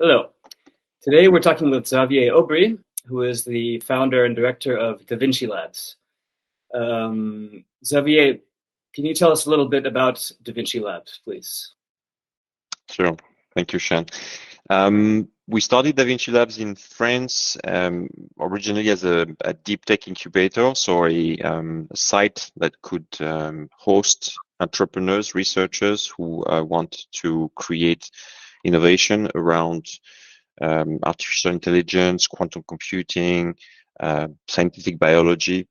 Hello. Today we're talking with Xavier Aubry, who is the founder and director of Vinci Labs. Xavier, can you tell us a little bit about Vinci Labs, please? Sure. Thank you, Sean. We started Vinci Labs in France originally as a deep tech incubator, so a site that could host entrepreneurs, researchers who want to create innovation around artificial intelligence, quantum computing, scientific biology.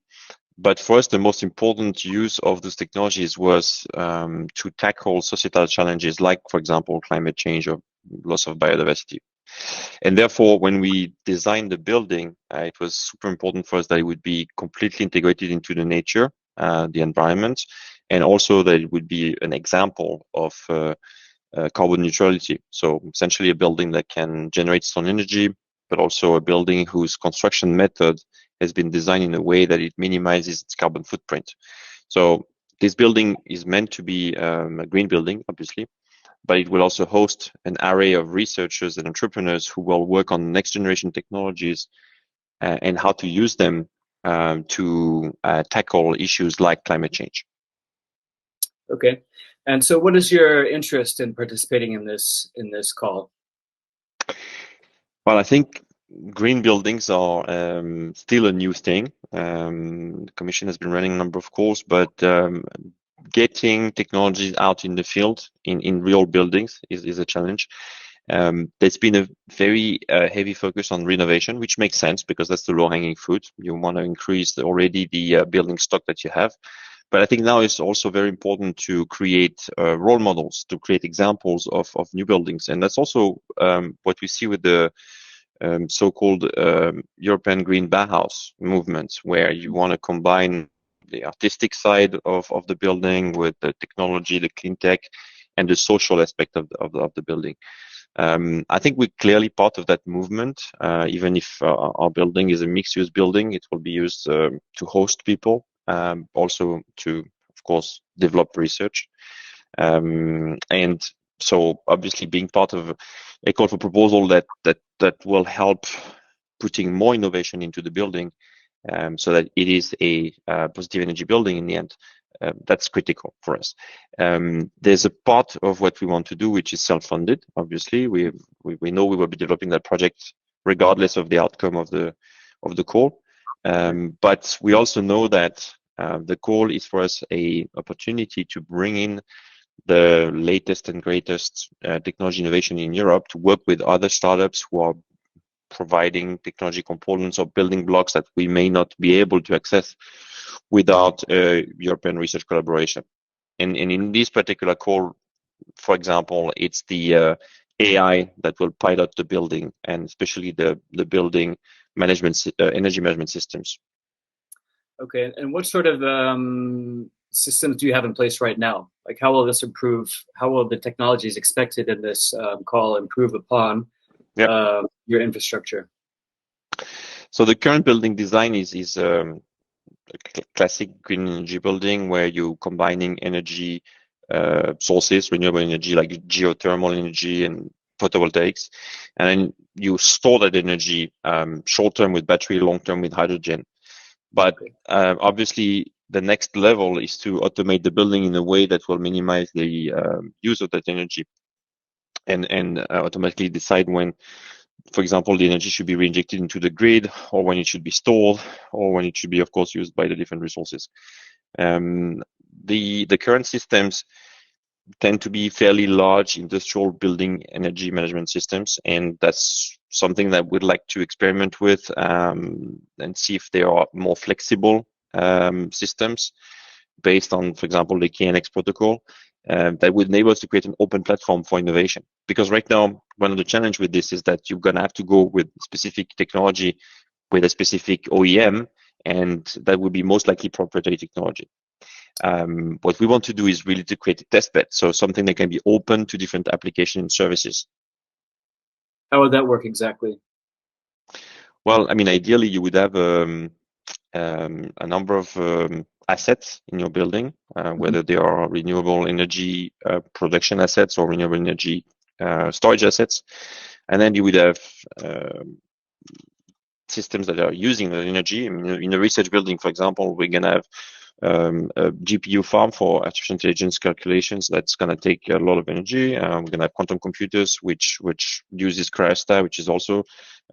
But for us, the most important use of those technologies was to tackle societal challenges like, for example, climate change or loss of biodiversity. And therefore, when we designed the building, it was super important for us that it would be completely integrated into the nature, the environment, and also that it would be an example of carbon neutrality. So essentially a building that can generate its own energy, but also a building whose construction method has been designed in a way that it minimizes its carbon footprint. So this building is meant to be a green building, obviously, but it will also host an array of researchers and entrepreneurs who will work on next generation technologies and how to use them to tackle issues like climate change. Okay. And so what is your interest in participating in this call? Well, I think green buildings are still a new thing. The Commission has been running a number of calls, but getting technologies out in the field in real buildings is a challenge. There's been a very heavy focus on renovation, which makes sense because that's the low-hanging fruit. You want to increase already the building stock that you have. But I think now it's also very important to create role models, to create examples of new buildings. And that's also what we see with the so-called European Green Bauhaus movement, where you want to combine the artistic side of the building with the technology, the clean tech, and the social aspect of the building. I think we're clearly part of that movement. Even if our building is a mixed-use building, it will be used to host people, also to, of course, develop research. And so obviously being part of a call for proposal that will help putting more innovation into the building so that it is a positive energy building in the end. That's critical for us. There's a part of what we want to do which is self-funded. Obviously, we know we will be developing that project regardless of the outcome of the call. But we also know that the call is for us a opportunity to bring in the latest and greatest technology innovation in Europe to work with other startups who are providing technology components or building blocks that we may not be able to access without European research collaboration. And in this particular call, for example, it's the AI that will pilot the building and especially the building management, energy management systems. Okay, and what sort of systems do you have in place right now? Like, how will this improve? How will the technologies expected in this call improve upon your infrastructure? So the current building design is a classic green energy building where you're combining energy sources, renewable energy like geothermal energy and photovoltaics, and then you store that energy short-term with battery, long-term with hydrogen. But obviously, the next level is to automate the building in a way that will minimize the use of that energy and automatically decide when, for example, the energy should be reinjected into the grid or when it should be stored or when it should be, of course, used by the different resources. The current systems tend to be fairly large industrial building energy management systems, and that's something that we'd like to experiment with and see if there are more flexible systems based on, for example, the KNX protocol that would enable us to create an open platform for innovation. Because right now, one of the challenges with this is that you're going to have to go with specific technology with a specific OEM, and that would be most likely proprietary technology. What we want to do is really to create a test bed, so something that can be open to different application services. How would that work exactly? Well, I mean, ideally, you would have a number of assets in your building, whether they are renewable energy production assets or renewable energy storage assets. And then you would have systems that are using the energy. I mean, in a research building, for example, we're going to have a GPU farm for artificial intelligence calculations that's going to take a lot of energy. We're going to have quantum computers, which uses cryostat, which is also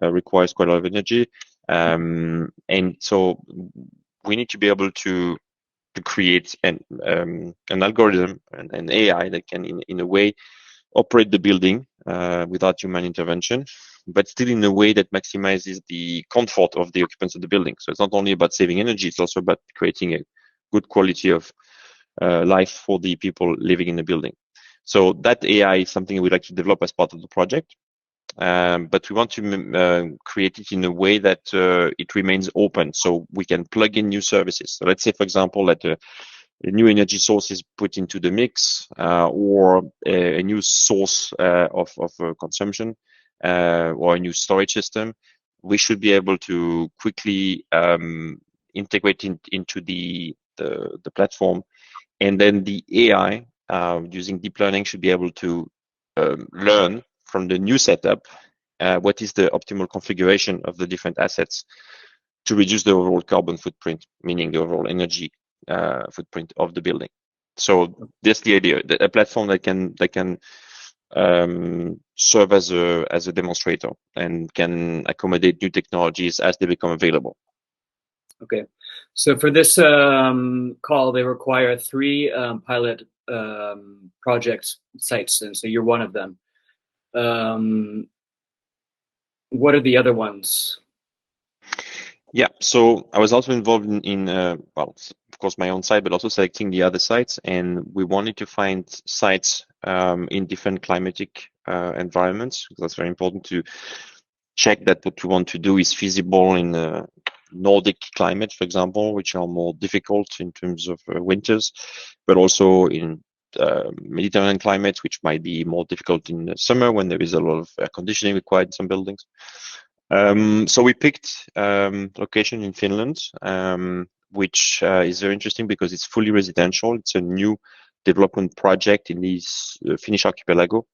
requires quite a lot of energy. And so we need to be able to create an algorithm, an AI that can, in a way, operate the building without human intervention, but still in a way that maximizes the comfort of the occupants of the building. So it's not only about saving energy, it's also about creating a good quality of life for the people living in the building. So that AI is something we'd like to develop as part of the project. But we want to create it in a way that it remains open, so we can plug in new services. So let's say, for example, that a new energy source is put into the mix, or a new source of consumption, or a new storage system. We should be able to quickly integrate into the platform, and then the AI using deep learning should be able to learn from the new setup what is the optimal configuration of the different assets to reduce the overall carbon footprint, meaning the overall energy footprint of the building. So that's the idea, a platform that can serve as a demonstrator and can accommodate new technologies as they become available. Okay, so for this call, they require 3 pilot project sites, and so you're one of them. What are the other ones? Yeah, so I was also involved in well, of course, my own site, but also selecting the other sites, and we wanted to find sites in different climatic environments, because that's very important to check that what we want to do is feasible in Nordic climate, for example, which are more difficult in terms of winters, but also in Mediterranean climates, which might be more difficult in the summer when there is a lot of air conditioning required in some buildings. So we picked location in Finland, which is very interesting because it's fully residential. It's a new development project in this Finnish archipelago,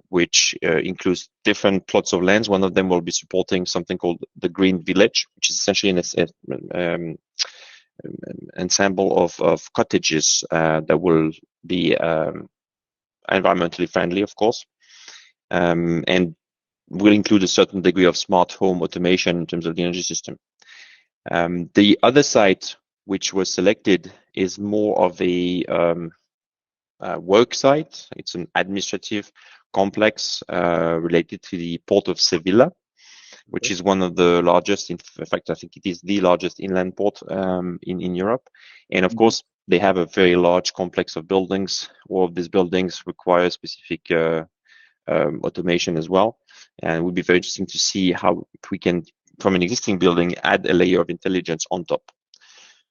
which includes different plots of lands. One of them will be supporting something called the Green Village, which is essentially an ensemble of cottages that will be environmentally friendly, of course, and will include a certain degree of smart home automation in terms of the energy system. The other site which was selected is more of a work site. It's an administrative complex related to the port of Sevilla, which is one of the largest, in fact, I think it is the largest inland port in Europe. And of course, they have a very large complex of buildings. All of these buildings require specific automation as well. And it would be very interesting to see how we can, from an existing building, add a layer of intelligence on top.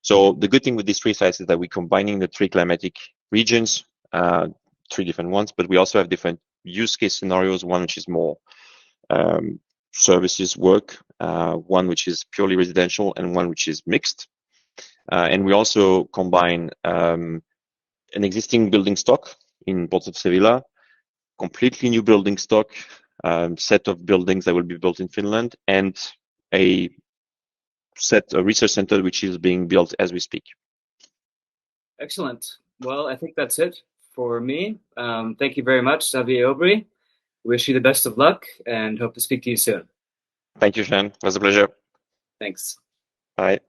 So the good thing with these 3 sites is that we're combining the 3 climatic regions, 3 different ones, but we also have different use case scenarios, one which is more services work, one which is purely residential, and one which is mixed. And we also combine an existing building stock in Port of Sevilla, completely new building stock, set of buildings that will be built in Finland, and a research center which is being built as we speak. Excellent. Well, I think that's it for me. Thank you very much, Xavier Aubry. Wish you the best of luck and hope to speak to you soon. Thank you, Sean. It was a pleasure. Thanks. Bye.